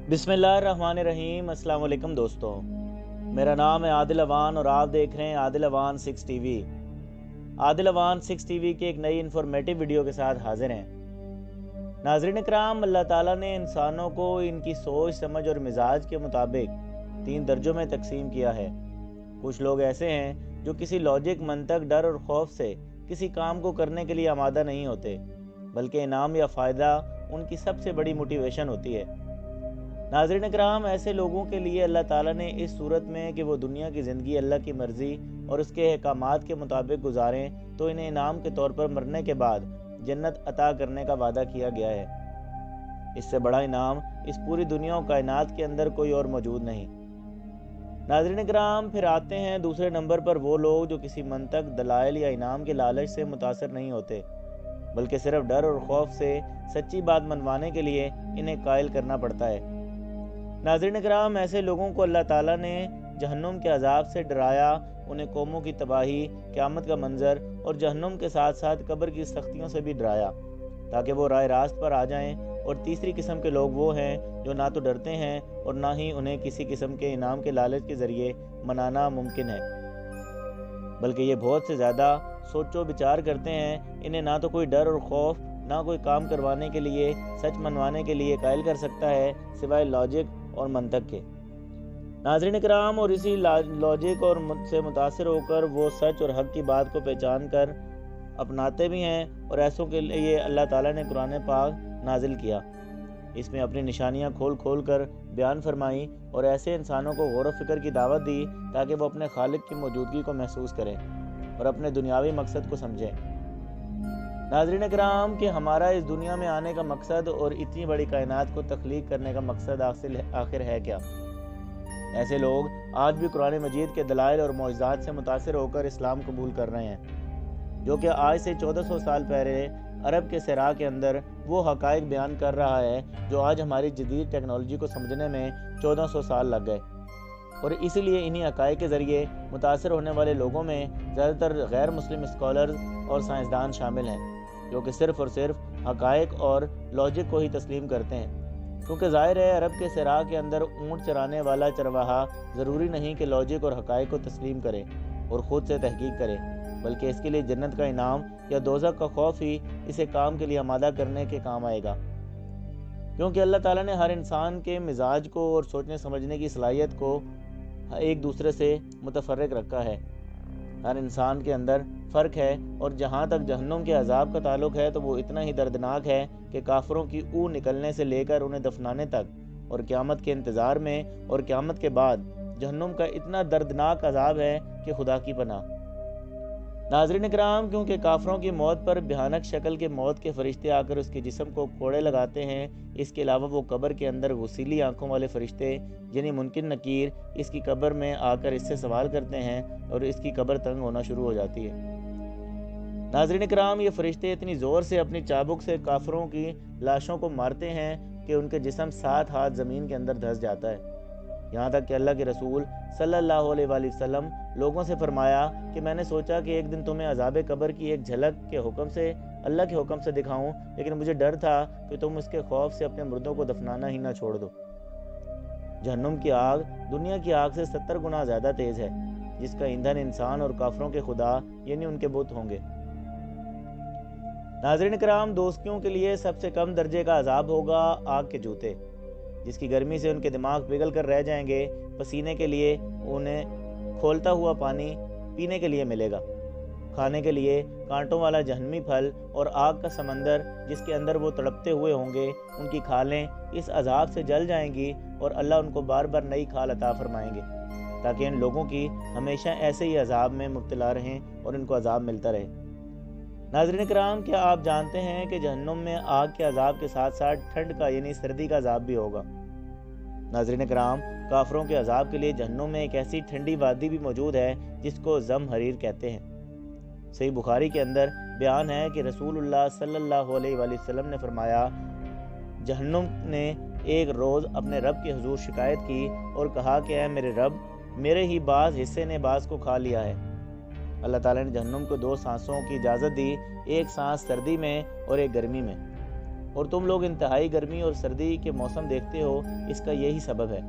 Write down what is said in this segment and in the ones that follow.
बिस्मिल्लाहिर्रहमानिर्रहीम। अस्सलाम वालेकुम दोस्तों, मेरा नाम है आदिल अवान और आप देख रहे हैं आदिल अवान 6 टीवी। आदिल अवान 6 टीवी की एक नई इन्फॉर्मेटिव वीडियो के साथ हाजिर हैं। नाज़रीन कराम, अल्लाह ताला ने इंसानों को इनकी सोच समझ और मिजाज के मुताबिक 3 दर्जों में तकसीम किया है। कुछ लोग ऐसे हैं जो किसी लॉजिक, मंतक, डर और खौफ से किसी काम को करने के लिए आमादा नहीं होते, बल्कि इनाम या फ़ायदा उनकी सबसे बड़ी मोटिवेशन होती है। नाज़रीन कराम, ऐसे लोगों के लिए अल्लाह ताला ने इस सूरत में कि वो दुनिया की ज़िंदगी अल्लाह की मर्ज़ी और उसके अहकामात के मुताबिक गुजारें, तो इन्हें इनाम के तौर पर मरने के बाद जन्नत अता करने का वादा किया गया है। इससे बड़ा इनाम इस पूरी दुनिया और कायनात के अंदर कोई और मौजूद नहीं। नाज़रीन कराम, फिर आते हैं दूसरे नंबर पर वो लोग जो किसी मंतक, दलाइल या इनाम के लालच से मुतासर नहीं होते, बल्कि सिर्फ डर और खौफ से सच्ची बात मनवाने के लिए इन्हें कायल करना पड़ता है। नाज़रीन कराम, ऐसे लोगों को अल्लाह ताला ने जहन्नुम के अजाब से डराया, उन्हें कौमों की तबाही, क़यामत का मंजर और जहन्नुम के साथ साथ कब्र की सख्तियों से भी डराया, ताकि वो राह रास्त पर आ जाएं। और तीसरी किस्म के लोग वो हैं जो ना तो डरते हैं और ना ही उन्हें किसी किस्म के इनाम के लालच के ज़रिए मनाना मुमकिन है, बल्कि ये बहुत से ज़्यादा सोचो विचार करते हैं। इन्हें ना तो कोई डर और खौफ, ना कोई काम करवाने के लिए, सच मनवाने के लिए कायल कर सकता है, सिवाय लॉजिक और मंतक के। नाज़रीन कराम, और इसी लॉजिक और से मुतासिर होकर वो सच और हक की बात को पहचान कर अपनाते भी हैं, और ऐसों के लिए अल्लाह ताला ने कुरान पाक नाजिल किया। इसमें अपनी निशानियां खोल खोल कर बयान फरमाई और ऐसे इंसानों को गौर व फिक्र की दावत दी ताकि वो अपने खालिक की मौजूदगी को महसूस करें और अपने दुनियावी मकसद को समझें। नाज़रीन कराम, कि हमारा इस दुनिया में आने का मकसद और इतनी बड़ी कायनात को तख्लीक करने का मकसद आखिर है क्या? ऐसे लोग आज भी कुरान मजीद के दलाइल और मौजज़ात से मुतासिर होकर इस्लाम कबूल कर रहे हैं, जो कि आज से 1400 साल पहले अरब के सहरा के अंदर वो हक़ाइक़ बयान कर रहा है जो आज हमारी जदीद टेक्नोलॉजी को समझने में 1400 साल लग गए। और इसीलिए इन्हीं हक़ाइक़ के ज़रिए मुतासर होने वाले लोगों में ज़्यादातर गैर मुस्लिम स्कॉलर्स और साइंसदान शामिल हैं, जो कि सिर्फ़ और सिर्फ हक़ाइक़ और लॉजिक को ही तस्लीम करते हैं। क्योंकि ज़ाहिर है, अरब के सहरा के अंदर ऊँट चराने वाला चरवाहा ज़रूरी नहीं कि लॉजिक और हक़ाइक़ को तस्लीम करे और ख़ुद से तहक़ीक़ करे, बल्कि इसके लिए जन्नत का इनाम या दोज़ख का खौफ ही इसे काम के लिए आमादा करने के काम आएगा। क्योंकि अल्लाह ताला ने हर इंसान के मिजाज को और सोचने समझने की सलाहियत को एक दूसरे से मुतफर्रिक रखा है। हर इंसान के अंदर फ़र्क है, और जहाँ तक जहन्नुम के अजाब का ताल्लुक़ है तो वो इतना ही दर्दनाक है कि काफिरों की ऊँ निकलने से लेकर उन्हें दफनाने तक, और क़यामत के इंतज़ार में और क़यामत के बाद जहन्नुम का इतना दर्दनाक अजाब है कि खुदा की पनाह। नाज़रीन कराम, क्योंकि काफिरों की मौत पर भयानक शक्ल के मौत के फरिश्ते आकर उसके जिस्म को कोड़े लगाते हैं। इसके अलावा वो कब्र के अंदर गुस्सीली आंखों वाले फरिश्ते यानी मुनकिर नकीर इसकी कब्र में आकर इससे सवाल करते हैं और इसकी कब्र तंग होना शुरू हो जाती है। नाज़रीन कराम, ये फरिश्ते इतनी ज़ोर से अपनी चाबुक से काफिरों की लाशों को मारते हैं कि उनके जिस्म 7 हाथ ज़मीन के अंदर धंस जाता है। यहाँ तक कि अल्लाह के रसूल सल्लल्लाहु अलैहि वसल्लम लोगों से फरमाया कि मैंने सोचा कि एक दिन तुम्हें अज़ाब कब्र की एक झलक के हुक्म से, अल्लाह के हुक्म से दिखाऊं, लेकिन मुझे डर था कि तुम इसके खौफ से अपने मुर्दों को दफनाना ही ना छोड़ दो। जहन्नुम की आग दुनिया की आग से 70 गुना ज़्यादा तेज़ है, जिसका ईंधन इंसान और काफिरों के खुदा यानी उनके बुत होंगे। नाज़रीन कराम, दोस्तियों के लिए सबसे कम दर्जे का अजाब होगा आग के जूते, जिसकी गर्मी से उनके दिमाग पिघल कर रह जाएंगे। पसीने के लिए उन्हें खौलता हुआ पानी पीने के लिए मिलेगा, खाने के लिए कांटों वाला जहन्नमी फल और आग का समंदर जिसके अंदर वो तड़पते हुए होंगे। उनकी खालें इस अजाब से जल जाएंगी और अल्लाह उनको बार बार नई खाल अता फरमाएंगे, ताकि इन लोगों की हमेशा ऐसे ही अजाब में मुब्तला रहें और इनको अजाब मिलता रहे। नाज़रीन कराम, क्या आप जानते हैं कि जहन्नुम में आग के अजाब के साथ साथ ठंड का यानी सर्दी का अजाब भी होगा? नाज़रीन कराम, काफिरों के अजाब के लिए जहन्नुम में एक ऐसी ठंडी वादी भी मौजूद है जिसको ज़महरीर कहते हैं। सही बुखारी के अंदर बयान है कि रसूलुल्लाह सल्लल्लाहु अलैहि वसल्लम ने फरमाया, जहन्नुम ने एक रोज़ अपने रब के हुजूर शिकायत की और कहा कि ऐ मेरे रब, मेरे ही बाज़ हिस्से ने बाज़ को खा लिया है। अल्लाह ताला ने जहन्नुम को 2 सांसों की इजाज़त दी, एक सांस सर्दी में और एक गर्मी में। اور تم لوگ انتہائی گرمی اور سردی کے موسم دیکھتے ہو، اس کا یہی سبب ہے۔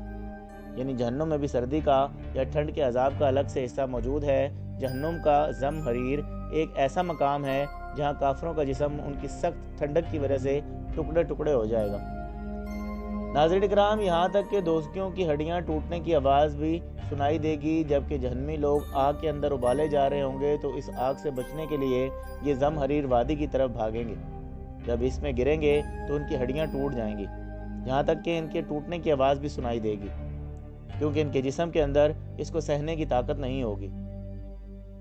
یعنی جہنم میں بھی سردی کا یا ٹھنڈ کے عذاب کا الگ سے حصہ موجود ہے۔ جہنم کا زمہریر ایک ایسا مقام ہے جہاں کافروں کا جسم ان کی سخت ٹھنڈک کی وجہ سے ٹکڑے ٹکڑے ہو جائے گا۔ ناظرین کرام، یہاں تک کہ دوزخیوں کی ہڈیاں ٹوٹنے کی آواز بھی سنائی دے گی۔ جبکہ جہنمی لوگ آگ کے اندر ابالے جا رہے ہوں گے تو اس آگ سے بچنے کے لیے یہ زمہریر وادی کی طرف بھاگیں گے۔ جب اس میں گریں گے تو ان کی ہڈیاں ٹوٹ جائیں گی، یہاں تک کہ ان کے ٹوٹنے کی آواز بھی سنائی دے گی، کیونکہ ان کے جسم کے اندر اس کو سہنے کی طاقت نہیں ہوگی۔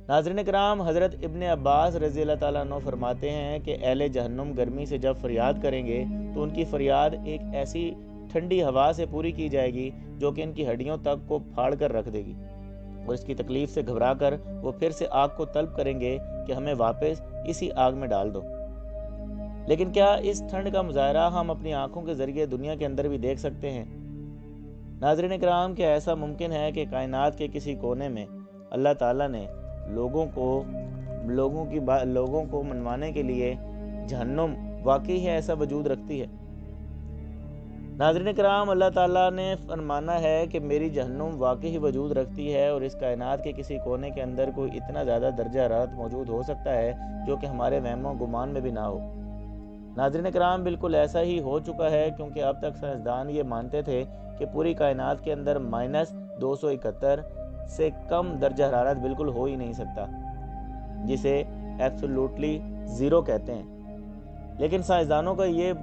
ناظرین کرام، حضرت ابن عباس رضی اللہ تعالیٰ عنہ فرماتے ہیں کہ اہل جہنم گرمی سے جب فریاد کریں گے تو ان کی فریاد ایک ایسی ٹھنڈی ہوا سے پوری کی جائے گی جو کہ ان کی ہڈیوں تک کو پھاڑ کر رکھ دے گی، اور اس کی تکلیف سے گھبرا کر وہ پھر سے آگ کو طلب کریں گے کہ ہمیں واپس اسی آگ میں ڈال دو۔ لیکن کیا اس ٹھنڈ کا مظاہرہ ہم اپنی آنکھوں کے ذریعے دنیا کے اندر بھی دیکھ سکتے ہیں؟ ناظرین کرام، کیا ایسا ممکن ہے کہ کائنات کے کسی کونے میں اللہ تعالیٰ نے لوگوں کو منوانے کے لیے جہنم واقعی ہے ایسا وجود رکھتی ہے؟ ناظرین کرام، اللہ تعالیٰ نے فرمانا ہے کہ میری جہنم واقعی وجود رکھتی ہے، اور اس کائنات کے کسی کونے کے اندر کوئی اتنا زیادہ درجہ حرارت موجود ہو سکتا ہے جو کہ ہمارے وہم و گمان میں بھی نہ ہو۔ ناظرین کرام، بالکل ایسا ہی ہو چکا ہے، کیونکہ اب تک سائنسدان یہ مانتے تھے کہ پوری کائنات کے اندر -271 سے کم درجہ حرارت بالکل ہو ہی نہیں سکتا، جسے ایبسولوٹلی زیرو کہتے ہیں۔ لیکن سائنسدانوں کا یہ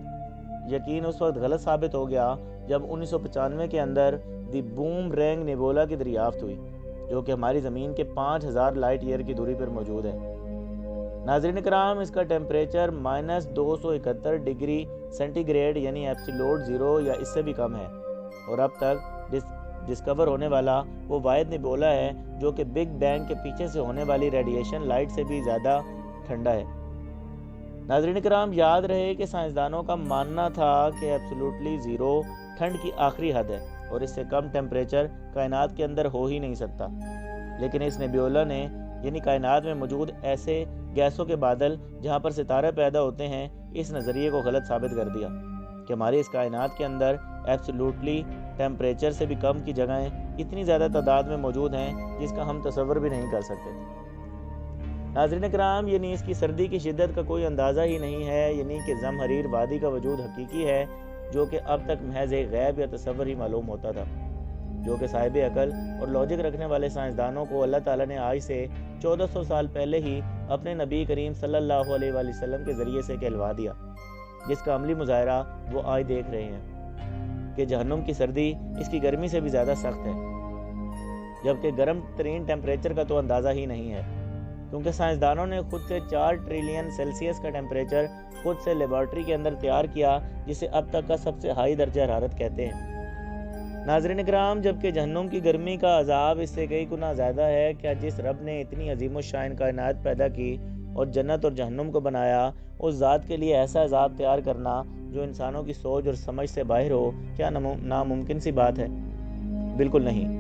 یقین اس وقت غلط ثابت ہو گیا جب 1995 کے اندر دی بوم رینگ نیبولا کی دریافت ہوئی، جو کہ ہماری زمین کے 5000 لائٹ ایئر کی دوری پر موجود ہے۔ ناظرین کرام، اس کا ٹیمپریچر -271 ڈگری سینٹی گریڈ یعنی ایبسولوٹ زیرو یا اس سے بھی کم ہے، اور اب تک ڈسکور ہونے والا وہ واحد نیبولا ہے جو کہ بگ بینگ کے پیچھے سے ہونے والی ریڈیشن لائٹ سے بھی زیادہ ٹھنڈا ہے۔ ناظرین کرام، یاد رہے کہ سائنسدانوں کا ماننا تھا کہ ایبسولوٹلی زیرو ٹھنڈ کی آخری حد ہے اور اس سے کم ٹیمپریچر کائنات کے اندر ہو ہی نہیں سکتا، لیکن اس نیبولا نے یعنی کائنات میں موجود ایسے گیسوں کے بادل جہاں پر ستارے پیدا ہوتے ہیں، اس نظریے کو غلط ثابت کر دیا کہ ہماری اس کائنات کے اندر ایبسولوٹلی ٹیمپریچر سے بھی کم کی جگہیں اتنی زیادہ تعداد میں موجود ہیں جس کا ہم تصور بھی نہیں کر سکتے۔ ناظرین کرام، یعنی اس کی سردی کی شدت کا کوئی اندازہ ہی نہیں ہے، یعنی کہ زمہریر وادی کا وجود حقیقی ہے جو کہ اب تک محض ایک غیب یا تصور ہی معلوم ہوتا تھا، جو کہ صاحب عقل اور لاجک رکھنے والے سائنسدانوں کو اللہ تعالیٰ نے آج سے 1400 سال پہلے ہی اپنے نبی کریم صلی اللہ علیہ وآلہ وسلم کے ذریعے سے کہلوا دیا، جس کا عملی مظاہرہ وہ آج دیکھ رہے ہیں کہ جہنم کی سردی اس کی گرمی سے بھی زیادہ سخت ہے، جبکہ گرم ترین ٹیمپریچر کا تو اندازہ ہی نہیں ہے، کیونکہ سائنسدانوں نے خود سے 4 ٹریلین سیلسیس کا ٹیمپریچر خود سے لیبارٹری کے اندر تیار کیا، جسے اب تک کا سب سے ہائی درجہ حرارت کہتے ہیں۔ ناظرین کرام، جبکہ جہنم کی گرمی کا عذاب اس سے کئی گنا زیادہ ہے، کیا جس رب نے اتنی عظیم الشان کائنات پیدا کی اور جنت اور جہنم کو بنایا، اس ذات کے لیے ایسا عذاب تیار کرنا جو انسانوں کی سوچ اور سمجھ سے باہر ہو، کیا ناممکن سی بات ہے؟ بالکل نہیں،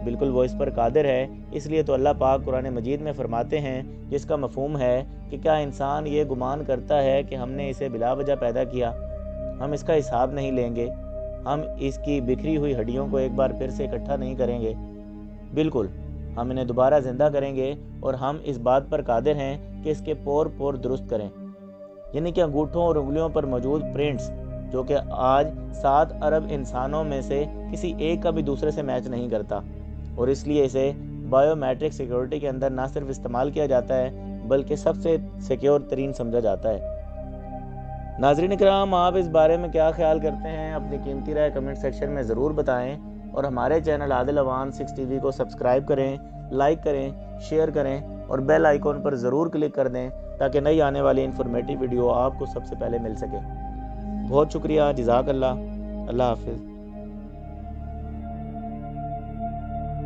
بالکل وہ اس پر قادر ہے۔ اس لیے تو اللہ پاک قرآن مجید میں فرماتے ہیں، جس کا مفہوم ہے کہ کیا انسان یہ گمان کرتا ہے کہ ہم نے اسے بلا وجہ پیدا کیا، ہم اس کا حساب نہیں لیں گے، ہم اس کی بکھری ہوئی ہڈیوں کو ایک بار پھر سے اکٹھا نہیں کریں گے؟ بالکل، ہم انہیں دوبارہ زندہ کریں گے، اور ہم اس بات پر قادر ہیں کہ اس کے پور پور درست کریں، یعنی کہ انگوٹھوں اور انگلیوں پر موجود پرنٹس، جو کہ آج 7 ارب انسانوں میں سے کسی ایک کا بھی دوسرے سے میچ نہیں کرتا، اور اس لیے اسے بائیو میٹرک سیکیورٹی کے اندر نہ صرف استعمال کیا جاتا ہے بلکہ سب سے سیکیور ترین سمجھا جاتا ہے۔ ناظرین کرام، آپ اس بارے میں کیا خیال کرتے ہیں؟ اپنی قیمتی رائے کمنٹ سیکشن میں ضرور بتائیں، اور ہمارے چینل عادل اوان 6 ٹی وی کو سبسکرائب کریں، لائک کریں، شیئر کریں اور بیل آئیکن پر ضرور کلک کر دیں تاکہ نئی آنے والی انفارمیٹیو ویڈیو آپ کو سب سے پہلے مل سکے۔ بہت شکریہ، جزاک اللہ، اللہ حافظ۔